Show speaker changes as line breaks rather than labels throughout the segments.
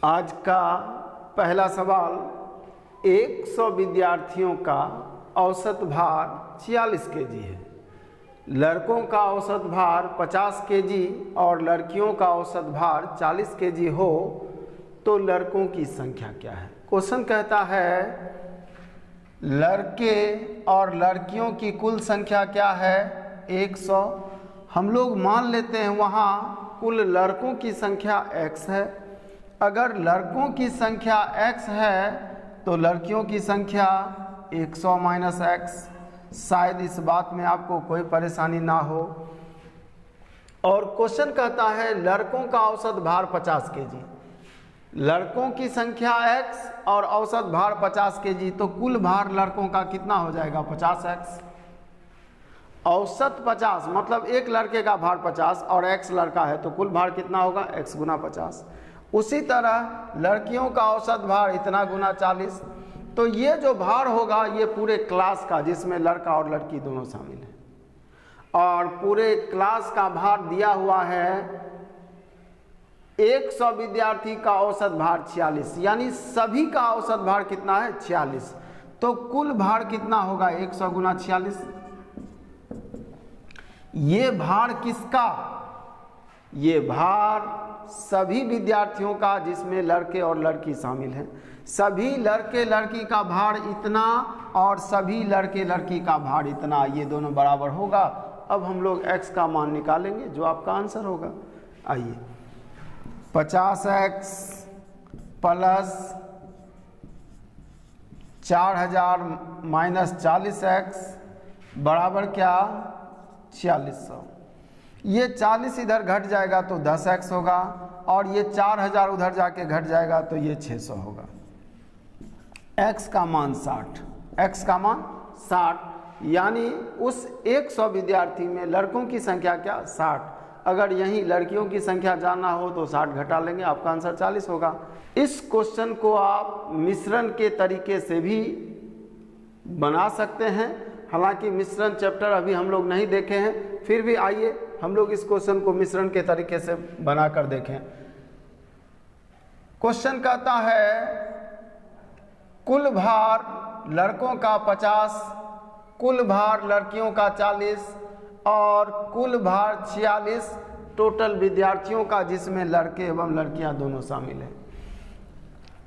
आज का पहला सवाल, 100 विद्यार्थियों का औसत भार 46 केजी है। लड़कों का औसत भार 50 केजी और लड़कियों का औसत भार 40 केजी हो तो लड़कों की संख्या क्या है। क्वेश्चन कहता है लड़के और लड़कियों की कुल संख्या क्या है 100। हम लोग मान लेते हैं वहाँ कुल लड़कों की संख्या x है। अगर लड़कों की संख्या x है तो लड़कियों की संख्या 100 माइनस x। शायद इस बात में आपको कोई परेशानी ना हो। और क्वेश्चन कहता है लड़कों का औसत भार 50 केजी, लड़कों की संख्या x और औसत भार 50 केजी, तो कुल भार लड़कों का कितना हो जाएगा 50x। औसत 50 मतलब एक लड़के का भार 50 और x लड़का है तो कुल भार कितना होगा x गुना 50। उसी तरह लड़कियों का औसत भार इतना गुना 40। तो ये जो भार होगा ये पूरे क्लास का, जिसमें लड़का और लड़की दोनों शामिल हैं, और पूरे क्लास का भार दिया हुआ है 100 विद्यार्थी का औसत भार 46, यानी सभी का औसत भार कितना है 46। तो कुल भार कितना होगा 100 गुना 46। ये भार किसका, ये भार सभी विद्यार्थियों का जिसमें लड़के और लड़की शामिल हैं। सभी लड़के लड़की का भार इतना और सभी लड़के लड़की का भार इतना, ये दोनों बराबर होगा। अब हम लोग x का मान निकालेंगे जो आपका आंसर होगा। आइए 50x प्लस 4000 माइनस 40x बराबर क्या 4600। ये 40 इधर घट जाएगा तो 10x होगा और ये 4000 उधर जाके घट जाएगा तो ये 600 होगा। x का मान 60, x का मान 60, यानी उस 100 विद्यार्थी में लड़कों की संख्या क्या 60। अगर यहीं लड़कियों की संख्या जानना हो तो 60 घटा लेंगे, आपका आंसर 40 होगा। इस क्वेश्चन को आप मिश्रण के तरीके से भी बना सकते हैं। हालांकि मिश्रण चैप्टर अभी हम लोग नहीं देखे हैं, फिर भी आइए हम लोग इस क्वेश्चन को मिश्रण के तरीके से बनाकर देखें। क्वेश्चन कहता है कुल भार लड़कों का 50, कुल भार लड़कियों का 40 और कुल भार 46 टोटल विद्यार्थियों का, जिसमें लड़के एवं लड़कियां दोनों शामिल हैं।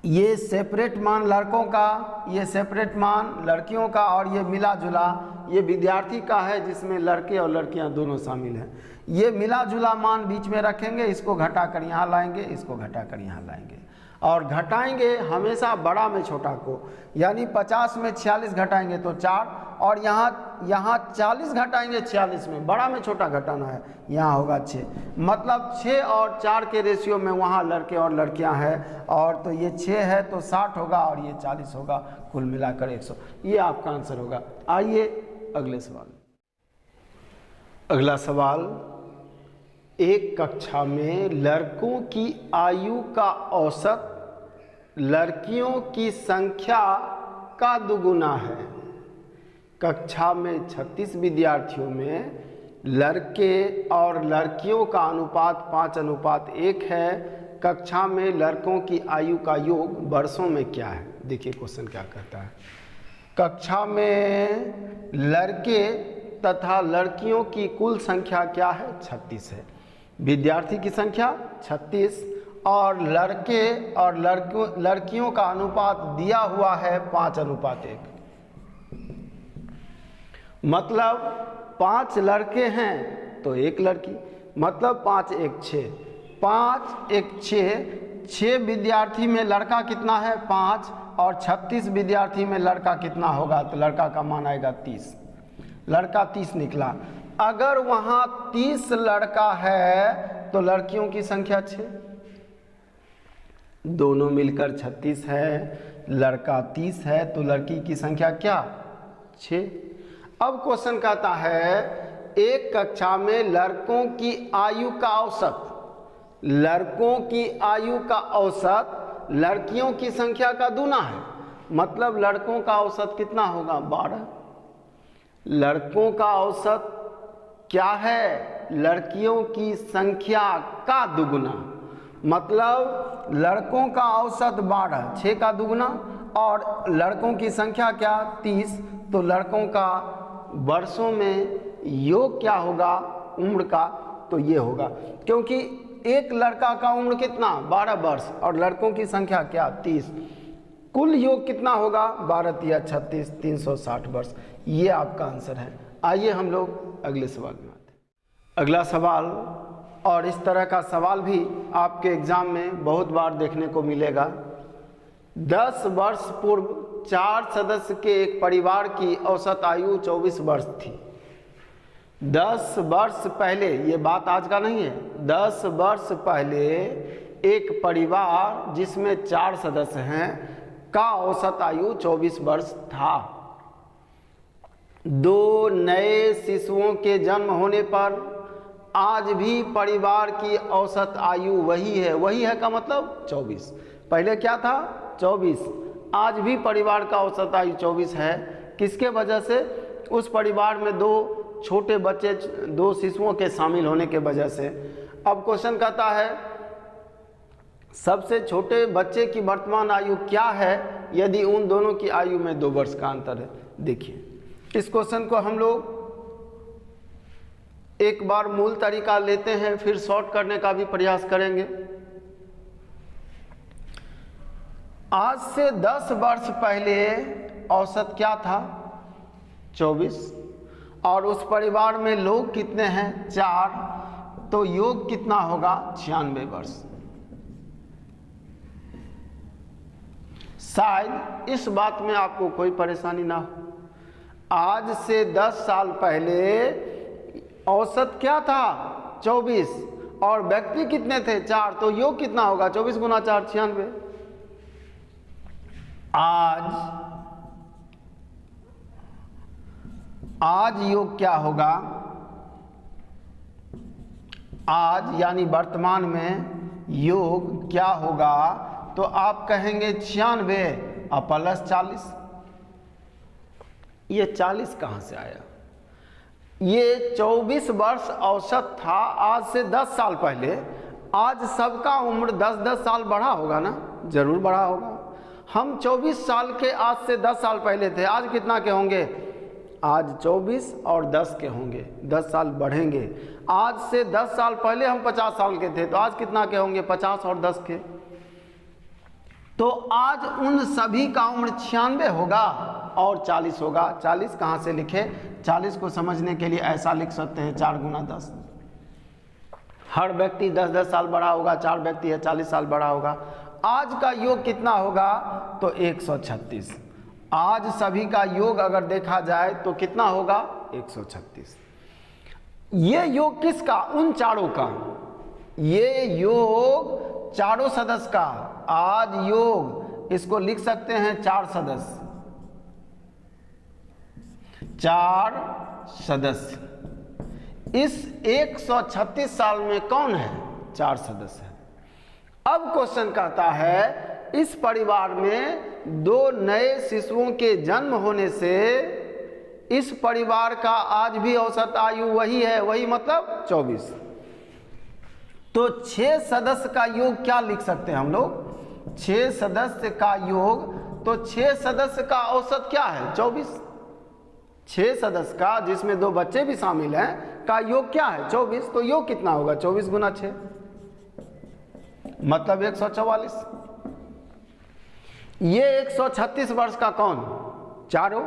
ये सेपरेट मान लड़कों का, ये सेपरेट मान लड़कियों का और ये मिला जुला ये विद्यार्थी का है जिसमें लड़के और लड़कियां दोनों शामिल हैं। ये मिला जुला मान बीच में रखेंगे, इसको घटा कर यहाँ लाएंगे, इसको घटा कर यहाँ लाएंगे और घटाएंगे हमेशा बड़ा में छोटा को, यानी 50 में 46 घटाएंगे तो 4 और यहाँ 40 घटाएंगे 46 में, बड़ा में छोटा घटाना है, यहाँ होगा 6। मतलब 6 और 4 के रेशियो में वहाँ लड़के और लड़कियाँ हैं, और तो ये 6 है तो 60 होगा और ये 40 होगा, कुल मिलाकर 100। ये आपका आंसर होगा। आइए अगले सवाल। अगला सवाल, एक कक्षा में लड़कों की आयु का औसत लड़कियों की संख्या का दुगुना है। कक्षा में 36 विद्यार्थियों में लड़के और लड़कियों का अनुपात 5:1 है। कक्षा में लड़कों की आयु का योग वर्षों में क्या है। देखिए क्वेश्चन क्या कहता है। कक्षा में लड़के तथा लड़कियों की कुल संख्या क्या है 36 है। विद्यार्थी की संख्या 36 और लड़के और लड़कियों का अनुपात दिया हुआ है 5:1। मतलब 5 लड़के हैं तो 1 लड़की, मतलब 5 1 6, 5 1 6। 6 विद्यार्थी में लड़का कितना है 5 और 36 विद्यार्थी में लड़का कितना होगा, तो लड़का का मान आएगा 30। लड़का 30 निकला। अगर वहाँ 30 लड़का है तो लड़कियों की संख्या 6, दोनों मिलकर 36 है, लड़का 30 है तो लड़की की संख्या क्या 6। अब क्वेश्चन कहता है एक कक्षा में लड़कों की आयु का औसत, लड़कों की आयु का औसत लड़कियों की संख्या का दूना है। मतलब लड़कों का औसत कितना होगा 12। लड़कों का औसत क्या है लड़कियों की संख्या का दुगुना। मतलब लड़कों का औसत 12, 6 का दुगना, और लड़कों की संख्या क्या 30, तो लड़कों का वर्षों में योग क्या होगा उम्र का, तो ये होगा, क्योंकि एक लड़का का उम्र कितना 12 वर्ष और लड़कों की संख्या क्या 30, कुल योग कितना होगा 12 या 36, 360 वर्ष। ये आपका आंसर है। आइए हम लोग अगले सवाल में आते हैं। अगला सवाल, और इस तरह का सवाल भी आपके एग्जाम में बहुत बार देखने को मिलेगा। 10 वर्ष पूर्व 4 सदस्य के एक परिवार की औसत आयु 24 वर्ष थी। 10 वर्ष पहले, ये बात आज का नहीं है, 10 वर्ष पहले एक परिवार जिसमें 4 सदस्य हैं का औसत आयु 24 वर्ष था। 2 नए शिशुओं के जन्म होने पर आज भी परिवार की औसत आयु वही है। वही है का मतलब 24, पहले क्या था 24, आज भी परिवार का औसत आयु 24 है। किसके वजह से? उस परिवार में 2 छोटे बच्चे, 2 शिशुओं के शामिल होने के वजह से। अब क्वेश्चन कहता है सबसे छोटे बच्चे की वर्तमान आयु क्या है यदि उन दोनों की आयु में 2 वर्ष का अंतर है। देखिए इस क्वेश्चन को हम लोग एक बार मूल तरीका लेते हैं, फिर शॉर्ट करने का भी प्रयास करेंगे। आज से 10 वर्ष पहले औसत क्या था 24, और उस परिवार में लोग कितने हैं 4, तो योग कितना होगा 96 वर्ष। शायद इस बात में आपको कोई परेशानी ना हो। आज से 10 साल पहले औसत क्या था 24 और व्यक्ति कितने थे 4, तो योग कितना होगा 24 गुना 4 96। आज योग क्या होगा, आज यानी वर्तमान में योग क्या होगा, तो आप कहेंगे 96 और प्लस 40। ये 40 कहाँ से आया? ये 24 वर्ष औसत था आज से 10 साल पहले। आज सबका उम्र 10-10 साल बढ़ा होगा ना, जरूर बढ़ा होगा। हम 24 साल के आज से 10 साल पहले थे, आज कितना के होंगे? आज 24 और 10 के होंगे, 10 साल बढ़ेंगे। आज से 10 साल पहले हम 50 साल के थे, तो आज कितना के होंगे 50 और 10 के। तो आज उन सभी का उम्र 96 होगा और 40 होगा। 40 कहाँ से लिखे? 40 को समझने के लिए ऐसा लिख सकते हैं 4 गुना 10। हर व्यक्ति 10-10 साल बड़ा होगा, 4 व्यक्ति है 40 साल बड़ा होगा। आज का योग कितना होगा? तो 136। आज सभी का योग अगर देखा जाए तो कितना होगा 136। ये योग किसका? उन चारों का। ये योग चारों सदस्य का। आज योग इसको लिख सकते हैं 4 सदस्य, 4 सदस्य। इस 136 साल में कौन है? 4 सदस्य है। अब क्वेश्चन कहता है इस परिवार में 2 नए शिशुओं के जन्म होने से इस परिवार का आज भी औसत आयु वही है, वही मतलब 24। तो 6 सदस्य का योग क्या लिख सकते हैं हम लोग? 6 सदस्य का योग, तो 6 सदस्य का औसत क्या है 24। 6 सदस्य का, जिसमें 2 बच्चे भी शामिल हैं, का योग क्या है 24। तो योग कितना होगा 24 गुना 6 मतलब 144। ये 136 वर्ष का कौन? चारों।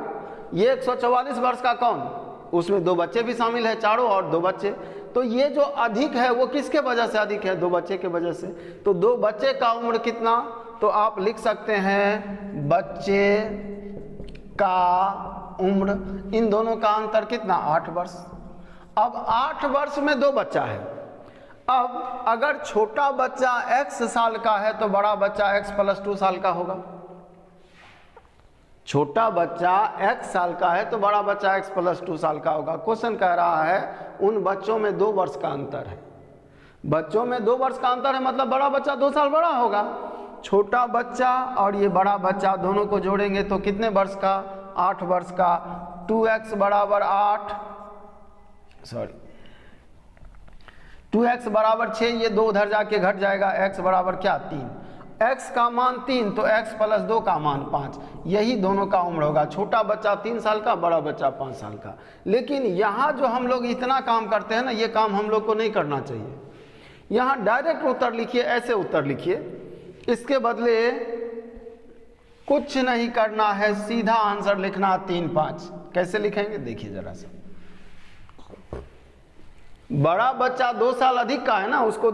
ये 144 वर्ष का कौन? उसमें 2 बच्चे भी शामिल है, चारों और 2 बच्चे। तो ये जो अधिक है वो किसके वजह से अधिक है? 2 बच्चे के वजह से। तो 2 बच्चे का उम्र कितना? तो आप लिख सकते हैं बच्चे का उम्र, इन दोनों का अंतर कितना 8 वर्ष। अब 8 वर्ष में 2 बच्चा है। अब अगर छोटा बच्चा x साल का है तो बड़ा बच्चा x + 2 साल का होगा। छोटा बच्चा x साल का है तो बड़ा बच्चा x + 2 साल का होगा। क्वेश्चन कह रहा है उन बच्चों में 2 वर्ष का अंतर है। बच्चों में 2 वर्ष का अंतर है मतलब बड़ा बच्चा 2 साल बड़ा होगा। छोटा बच्चा और ये बड़ा बच्चा दोनों को जोड़ेंगे तो कितने वर्ष का? 8 वर्ष का। 2x = 8, 2x बराबर 6, ये 2 उधर जाके घट जाएगा, x बराबर क्या 3, x का मान 3 तो x प्लस 2 का मान 5, यही दोनों का उम्र होगा। छोटा बच्चा 3 साल का, बड़ा बच्चा 5 साल का। लेकिन यहाँ जो हम लोग इतना काम करते हैं ना, ये काम हम लोग को नहीं करना चाहिए। यहाँ डायरेक्ट उत्तर लिखिए, ऐसे उत्तर लिखिए, इसके बदले कुछ नहीं करना है, सीधा आंसर लिखना 3 5। कैसे लिखेंगे देखिए जरा सा। बड़ा बच्चा 2 साल अधिक का है ना, उसको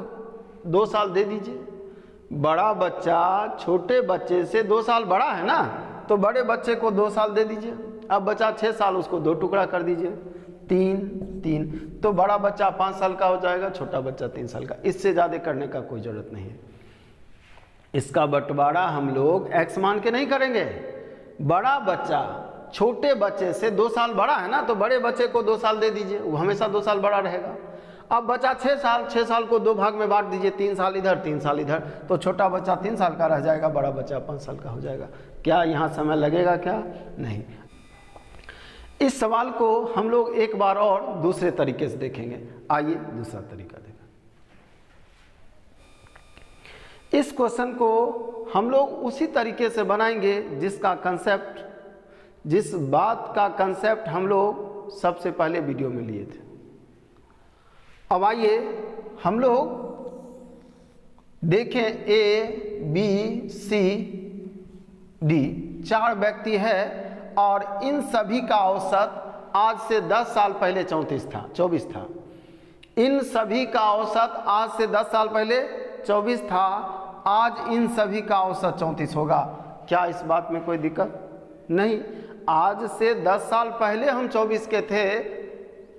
2 साल दे दीजिए। बड़ा बच्चा छोटे बच्चे से 2 साल बड़ा है ना, तो बड़े बच्चे को 2 साल दे दीजिए। अब बचा 6 साल, उसको 2 टुकड़ा कर दीजिए, 3 3, तो बड़ा बच्चा 5 साल का हो जाएगा, छोटा बच्चा 3 साल का। इससे ज़्यादा करने का कोई ज़रूरत नहीं है। इसका बंटवारा हम लोग x मान के नहीं करेंगे। बड़ा बच्चा छोटे बच्चे से 2 साल बड़ा है ना, तो बड़े बच्चे को 2 साल दे दीजिए, वो हमेशा 2 साल बड़ा रहेगा। अब बचा 6 साल, 6 साल को 2 भाग में बांट दीजिए, 3 साल इधर 3 साल इधर, तो छोटा बच्चा 3 साल का रह जाएगा, बड़ा बच्चा 5 साल का हो जाएगा। क्या यहाँ समय लगेगा? क्या नहीं। इस सवाल को हम लोग एक बार और दूसरे तरीके से देखेंगे। आइए दूसरा तरीका देखें। इस क्वेश्चन को हम लोग उसी तरीके से बनाएंगे जिसका कंसेप्ट, जिस बात का कंसेप्ट हम लोग सबसे पहले वीडियो में लिए थे। अब आइए हम लोग देखें, A B C D 4 व्यक्ति है और इन सभी का औसत आज से 10 साल पहले 24 था। इन सभी का औसत आज से 10 साल पहले 24 था, आज इन सभी का औसत 34 होगा। क्या इस बात में कोई दिक्कत नहीं? आज से 10 साल पहले हम 24 के थे,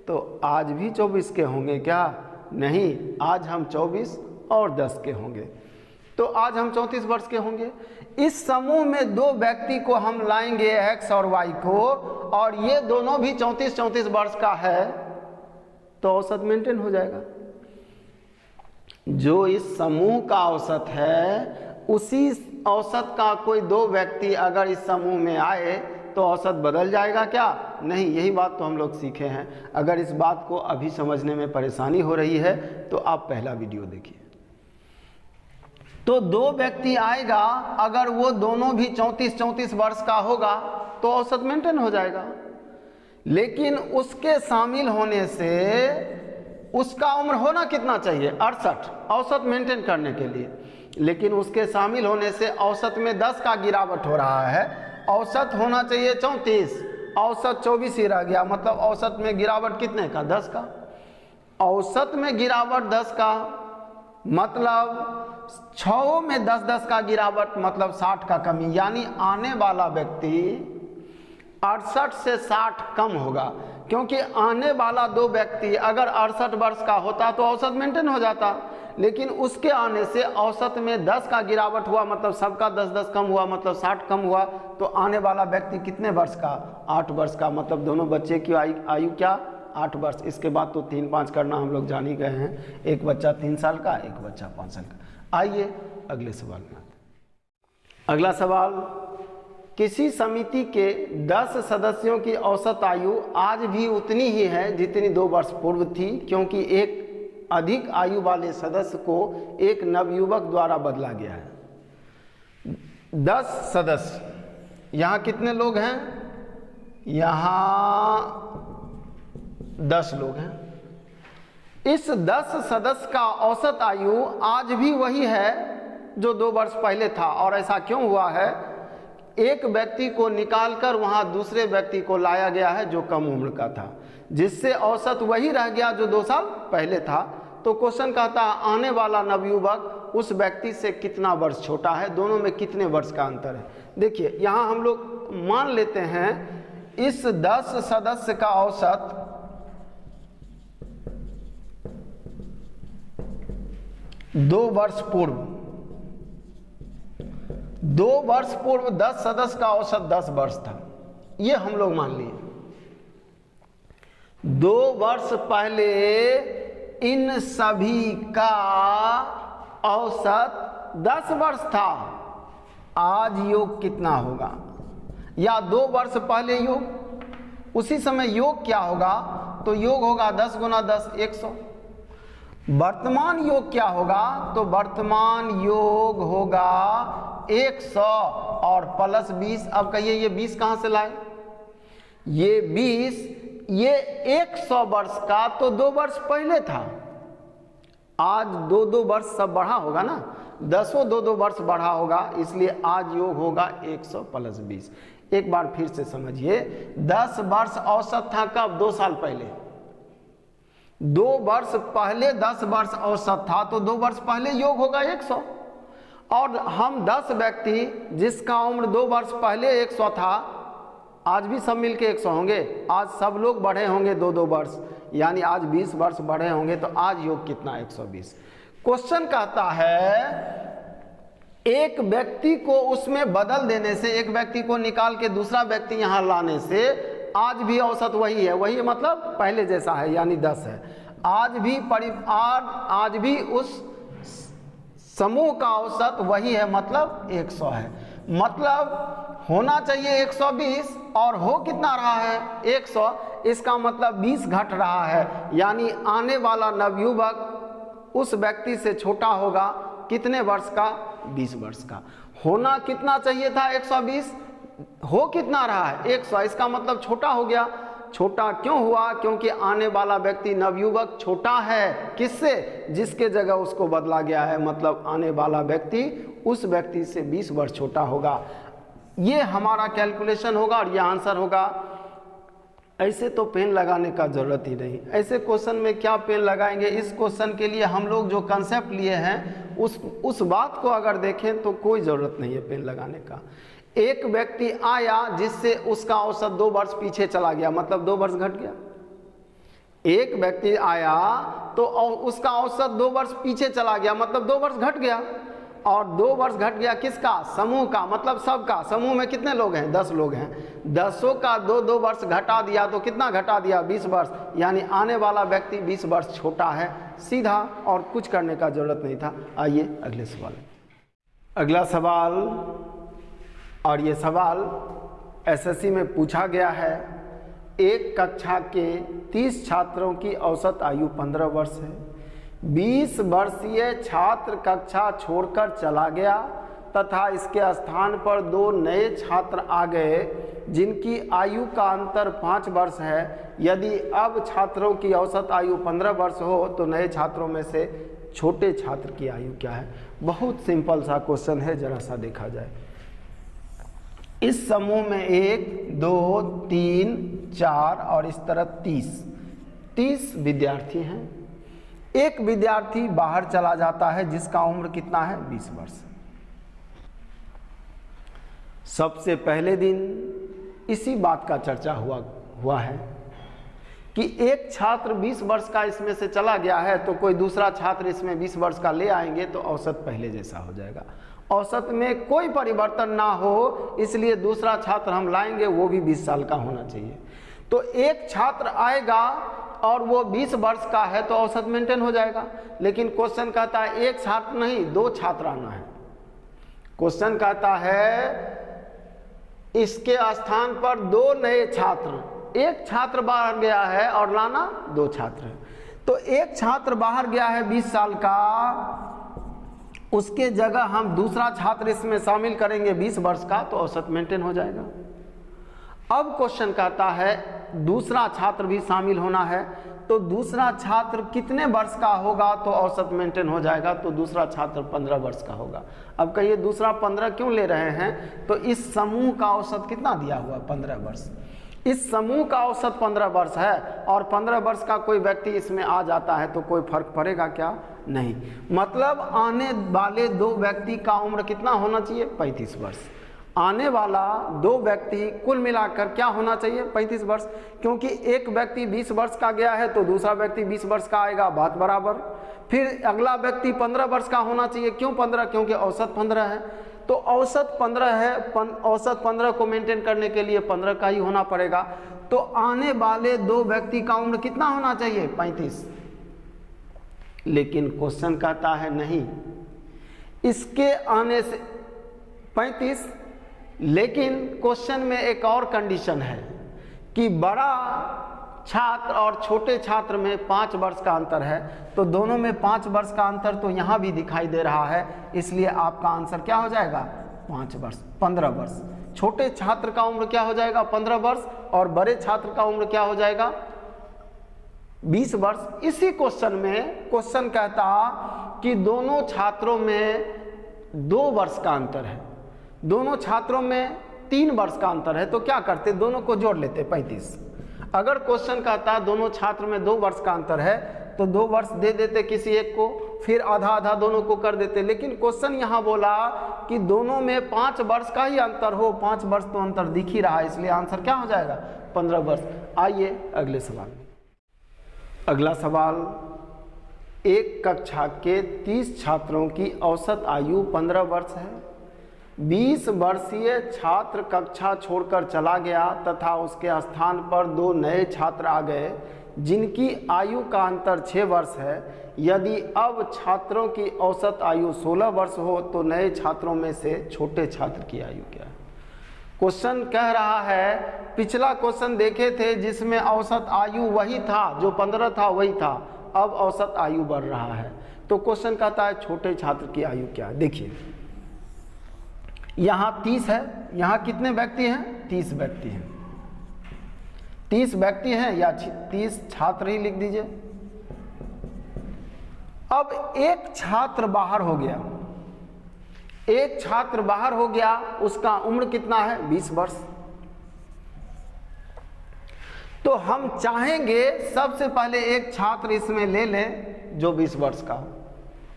तो आज भी 24 के होंगे क्या? नहीं, आज हम 24 और 10 के होंगे, तो आज हम 34 वर्ष के होंगे। इस समूह में 2 व्यक्ति को हम लाएंगे x और y को, और ये दोनों भी 34 वर्ष का है, तो औसत मेंटेन हो जाएगा। जो इस समूह का औसत है, उसी औसत का कोई 2 व्यक्ति अगर इस समूह में आए तो औसत बदल जाएगा क्या? नहीं, यही बात तो हम लोग सीखे हैं। अगर इस बात को अभी समझने में परेशानी हो रही है तो आप पहला वीडियो देखिए। तो 2 व्यक्ति आएगा, अगर वो दोनों भी 34 वर्ष का होगा तो औसत मेंटेन हो जाएगा। लेकिन उसके शामिल होने से उसका उम्र होना कितना चाहिए? 68 औसत मेंटेन करने के लिए। लेकिन उसके शामिल होने से औसत में 10 का गिरावट हो रहा है। औसत होना चाहिए 34, औसत 24 ही रह गया, मतलब औसत में गिरावट कितने का? 10 का। औसत में गिरावट 10 का, मतलब 6 में 10 का गिरावट, मतलब 60 का कमी। यानी आने वाला व्यक्ति 68 से 60 कम होगा, क्योंकि आने वाला 2 व्यक्ति अगर 68 वर्ष का होता तो औसत मेंटेन हो जाता। लेकिन उसके आने से औसत में 10 का गिरावट हुआ, मतलब सबका 10 कम हुआ, मतलब 60 कम हुआ। तो आने वाला व्यक्ति कितने वर्ष का? 8 वर्ष का। मतलब दोनों बच्चे की आयु क्या? 8 वर्ष। इसके बाद तो 3 5 करना हम लोग जान ही गए हैं। एक बच्चा 3 साल का, एक बच्चा 5 साल का। आइए अगले सवाल में आते हैं। अगला सवाल, किसी समिति के 10 सदस्यों की औसत आयु आज भी उतनी ही है जितनी 2 वर्ष पूर्व थी, क्योंकि एक अधिक आयु वाले सदस्य को एक नवयुवक द्वारा बदला गया है। 10 सदस्य, यहाँ कितने लोग हैं? यहाँ 10 लोग हैं। इस 10 सदस्य का औसत आयु आज भी वही है जो 2 वर्ष पहले था। और ऐसा क्यों हुआ है? एक व्यक्ति को निकालकर वहां दूसरे व्यक्ति को लाया गया है जो कम उम्र का था, जिससे औसत वही रह गया जो 2 साल पहले था। तो क्वेश्चन कहता है आने वाला नवयुवक उस व्यक्ति से कितना वर्ष छोटा है, दोनों में कितने वर्ष का अंतर है। देखिए यहाँ हम लोग मान लेते हैं इस 10 सदस्य का औसत 2 वर्ष पूर्व, 2 वर्ष पूर्व 10 सदस्य का औसत 10 वर्ष था, ये हम लोग मान लिए। 2 वर्ष पहले इन सभी का औसत 10 वर्ष था। आज योग कितना होगा? या 2 वर्ष पहले योग, उसी समय योग क्या होगा? तो योग होगा 10 गुना 10 100। वर्तमान योग क्या होगा? तो वर्तमान योग होगा 100 और प्लस 20। अब कहिए ये 20 कहाँ से लाए? ये 20 ये 100 वर्ष का तो 2 वर्ष पहले था। आज 2-2 वर्ष सब बढ़ा होगा ना, 10 वर्ष बढ़ा होगा, इसलिए आज योग होगा 100 प्लस 20। एक बार फिर से समझिए, 10 वर्ष औसत था कब? 2 साल पहले। 2 वर्ष पहले 10 वर्ष औसत था तो 2 वर्ष पहले योग होगा 100। और हम 10 व्यक्ति जिसका उम्र 2 वर्ष पहले 100 था, आज भी सब मिलके 100 होंगे। आज सब लोग बढ़े होंगे 2-2 वर्ष, यानी आज 20 वर्ष बढ़े होंगे, तो आज योग कितना? 120। क्वेश्चन कहता है एक व्यक्ति को उसमें बदल देने से, एक व्यक्ति को निकाल के दूसरा व्यक्ति यहाँ लाने से आज भी औसत वही है। वही मतलब पहले जैसा है, यानी 10 है। आज भी उस समूह का औसत वही है, मतलब 100 है। मतलब होना चाहिए 120 और हो कितना रहा है? 100। इसका मतलब 20 घट रहा है, यानी आने वाला नवयुवक उस व्यक्ति से छोटा होगा। कितने वर्ष का? 20 वर्ष का। होना कितना चाहिए था? 120। हो कितना रहा है? 100। इसका मतलब छोटा हो गया। छोटा क्यों हुआ? क्योंकि आने वाला व्यक्ति नवयुवक छोटा है। किससे? जिसके जगह उसको बदला गया है, मतलब आने वाला व्यक्ति उस व्यक्ति से 20 वर्ष छोटा होगा। ये हमारा कैलकुलेशन होगा और ये आंसर होगा। ऐसे तो पेन लगाने का जरूरत ही नहीं। ऐसे क्वेश्चन में क्या पेन लगाएंगे? इस क्वेश्चन के लिए हम लोग जो कंसेप्ट लिए हैं उस बात को अगर देखें तो कोई ज़रूरत नहीं है पेन लगाने का। एक व्यक्ति आया जिससे उसका औसत 2 वर्ष पीछे चला गया, मतलब 2 वर्ष घट गया। एक व्यक्ति आया तो उसका औसत 2 वर्ष पीछे चला गया, मतलब 2 वर्ष घट गया। और 2 वर्ष घट गया किसका? समूह का, मतलब सबका। समूह में कितने लोग हैं? 10 लोग हैं। 10 का 2-2 वर्ष घटा दिया तो कितना घटा दिया? 20 वर्ष। यानी आने वाला व्यक्ति 20 वर्ष छोटा है। सीधा, और कुछ करने का जरूरत नहीं था। आइए अगले सवाल। अगला सवाल, और ये सवाल एसएससी में पूछा गया है। एक कक्षा के 30 छात्रों की औसत आयु 15 वर्ष है। 20 वर्षीय छात्र कक्षा छोड़कर चला गया तथा इसके स्थान पर 2 नए छात्र आ गए जिनकी आयु का अंतर 5 वर्ष है। यदि अब छात्रों की औसत आयु 15 वर्ष हो तो नए छात्रों में से छोटे छात्र की आयु क्या है? बहुत सिंपल सा क्वेश्चन है, जरा सा देखा जाए। इस समूह में 1, 2, 3, 4 और इस तरह 30 विद्यार्थी हैं। एक विद्यार्थी बाहर चला जाता है जिसका उम्र कितना है? 20 वर्ष। सबसे पहले दिन इसी बात का चर्चा हुआ है कि एक छात्र 20 वर्ष का इसमें से चला गया है तो कोई दूसरा छात्र इसमें 20 वर्ष का ले आएंगे तो औसत पहले जैसा हो जाएगा। औसत में कोई परिवर्तन ना हो, इसलिए दूसरा छात्र हम लाएंगे, वो भी 20 साल का होना चाहिए। तो एक छात्र आएगा और वो 20 वर्ष का है तो औसत मेंटेन हो जाएगा। लेकिन क्वेश्चन कहता है एक छात्र नहीं, 2 छात्र आना है। क्वेश्चन कहता है इसके स्थान पर 2 नए छात्र। एक छात्र बाहर गया है और लाना 2 छात्र है। तो एक छात्र बाहर गया है 20 साल का, उसके जगह हम दूसरा छात्र इसमें शामिल करेंगे 20 वर्ष का, तो औसत मेंटेन हो जाएगा। अब क्वेश्चन कहता है दूसरा छात्र भी शामिल होना है, तो दूसरा छात्र कितने वर्ष का होगा तो औसत मेंटेन हो जाएगा? तो दूसरा छात्र 15 वर्ष का होगा। अब कहिए दूसरा 15 क्यों ले रहे हैं? तो इस समूह का औसत कितना दिया हुआ? 15 वर्ष। इस समूह का औसत 15 वर्ष है और 15 वर्ष का कोई व्यक्ति इसमें आ जाता है तो कोई फर्क पड़ेगा क्या? नहीं। मतलब आने वाले 2 व्यक्ति का उम्र कितना होना चाहिए? 35 वर्ष। आने वाला 2 व्यक्ति कुल मिलाकर क्या होना चाहिए? 35 वर्ष। क्योंकि एक व्यक्ति 20 वर्ष का गया है तो दूसरा व्यक्ति 20 वर्ष का आएगा, बात बराबर। फिर अगला व्यक्ति 15 वर्ष का होना चाहिए। क्यों 15? क्योंकि औसत 15 है। तो औसत 15 है, औसत 15 को मेंटेन करने के लिए 15 का ही होना पड़ेगा। तो आने वाले 2 व्यक्ति का उम्र कितना होना चाहिए? 35। लेकिन क्वेश्चन कहता है नहीं, इसके आने से 35, लेकिन क्वेश्चन में एक और कंडीशन है कि बड़ा छात्र और छोटे छात्र में 5 वर्ष का अंतर है, तो दोनों में 5 वर्ष का अंतर तो यहाँ भी दिखाई दे रहा है, इसलिए आपका आंसर क्या हो जाएगा 5 वर्ष, 15 वर्ष। छोटे छात्र का उम्र क्या हो जाएगा 15 वर्ष और बड़े छात्र का उम्र क्या हो जाएगा 20 वर्ष। इसी क्वेश्चन में क्वेश्चन कहता कि दोनों छात्रों में 2 वर्ष का अंतर है, दोनों छात्रों में 3 वर्ष का अंतर है, तो क्या करते दोनों को जोड़ लेते 35। अगर क्वेश्चन कहता दोनों छात्र में 2 वर्ष का अंतर है तो 2 वर्ष दे देते किसी एक को, फिर आधा आधा दोनों को कर देते, लेकिन क्वेश्चन यहाँ बोला कि दोनों में 5 वर्ष का ही अंतर हो, 5 वर्ष तो अंतर दिख ही रहा है, इसलिए आंसर क्या हो जाएगा 15 वर्ष। आइए अगले सवाल में। अगला सवाल, एक कक्षा के 30 छात्रों की औसत आयु 15 वर्ष है। 20 वर्षीय छात्र कक्षा छोड़कर चला गया तथा उसके स्थान पर 2 नए छात्र आ गए जिनकी आयु का अंतर 6 वर्ष है। यदि अब छात्रों की औसत आयु 16 वर्ष हो तो नए छात्रों में से छोटे छात्र की आयु क्या है। क्वेश्चन कह रहा है, पिछला क्वेश्चन देखे थे जिसमें औसत आयु वही था, जो 15 था वही था, अब औसत आयु बढ़ रहा है, तो क्वेश्चन कहता है छोटे छात्र की आयु क्या है। देखिए यहाँ 30 है, यहाँ कितने व्यक्ति हैं 30 व्यक्ति हैं, 30 व्यक्ति हैं या 30 छात्र ही लिख दीजिए। अब एक छात्र बाहर हो गया, एक छात्र बाहर हो गया, उसका उम्र कितना है 20 वर्ष। तो हम चाहेंगे सबसे पहले एक छात्र इसमें ले लें जो 20 वर्ष का,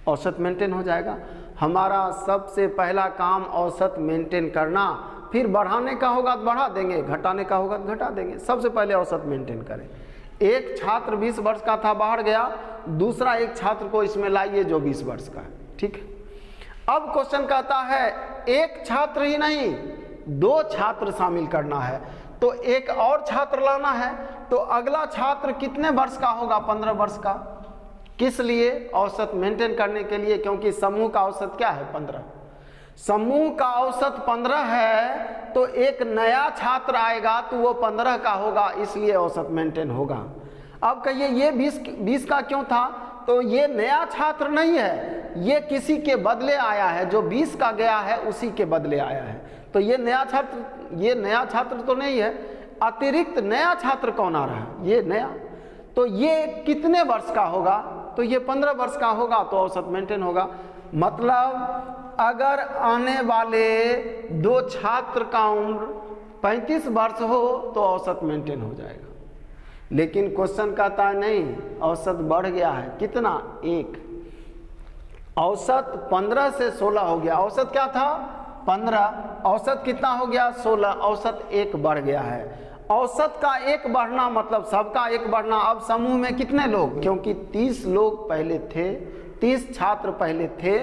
औसत मेंटेन हो जाएगा। हमारा सबसे पहला काम औसत मेंटेन करना, फिर बढ़ाने का होगा तो बढ़ा देंगे, घटाने का होगा तो घटा देंगे, सबसे पहले औसत मेंटेन करें। एक छात्र 20 वर्ष का था बाहर गया, दूसरा एक छात्र को इसमें लाइए जो 20 वर्ष का है, ठीक है। अब क्वेश्चन कहता है एक छात्र ही नहीं 2 छात्र शामिल करना है, तो एक और छात्र लाना है, तो अगला छात्र कितने वर्ष का होगा 15 वर्ष का। किस लिए, औसत मेंटेन करने के लिए, क्योंकि समूह का औसत क्या है 15, समूह का औसत 15 है, तो एक नया छात्र आएगा तो वो 15 का होगा, इसलिए औसत मेंटेन होगा। अब कहिए ये 20 का क्यों था, तो ये नया छात्र नहीं है, ये किसी के बदले आया है, जो 20 का गया है उसी के बदले आया है, तो ये नया छात्र तो नहीं है, अतिरिक्त नया छात्र कौन आ रहा है, ये नया, तो ये कितने वर्ष का होगा, तो ये 15 वर्ष का होगा, तो औसत मेंटेन होगा। मतलब अगर आने वाले 2 छात्र का उम्र 35 वर्ष हो तो औसत मेंटेन हो जाएगा, लेकिन क्वेश्चन कहता है नहीं, औसत बढ़ गया है, कितना 1, औसत 15 से 16 हो गया, औसत क्या था 15, औसत कितना हो गया 16, औसत 1 बढ़ गया है। औसत का 1 बढ़ना मतलब सबका 1 बढ़ना। अब समूह में कितने लोग, क्योंकि 30 लोग पहले थे, 30 छात्र पहले थे,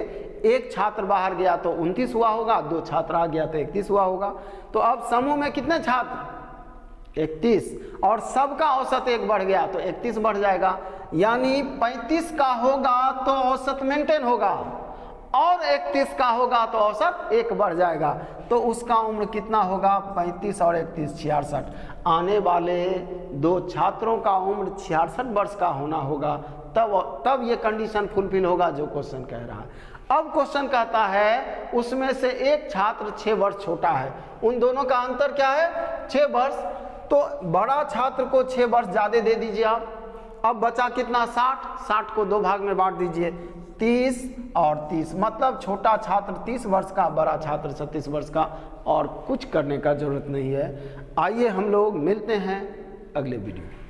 एक छात्र बाहर गया तो 29 हुआ होगा, 2 छात्र आ गया तो 31 हुआ होगा, तो अब समूह में कितने छात्र 31, और सबका औसत 1 बढ़ गया तो 31 बढ़ जाएगा, यानी 35 का होगा तो औसत मेंटेन होगा, और 31 का होगा तो औसत 1 बढ़ जाएगा, तो उसका उम्र कितना होगा 35 और 31 66। आने वाले 2 छात्रों का उम्र 66 वर्ष का होना होगा, तब ये कंडीशन फुलफिल होगा जो क्वेश्चन कह रहा है। अब क्वेश्चन कहता है उसमें से एक छात्र 6 वर्ष छोटा है, उन दोनों का अंतर क्या है 6 वर्ष, तो बड़ा छात्र को 6 वर्ष ज़्यादा दे दीजिए आप। अब बचा कितना 60 को 2 भाग में बांट दीजिए, 30 और 30, मतलब छोटा छात्र 30 वर्ष का, बड़ा छात्र 36 वर्ष का, और कुछ करने का जरूरत नहीं है। आइए हम लोग मिलते हैं अगले वीडियो में।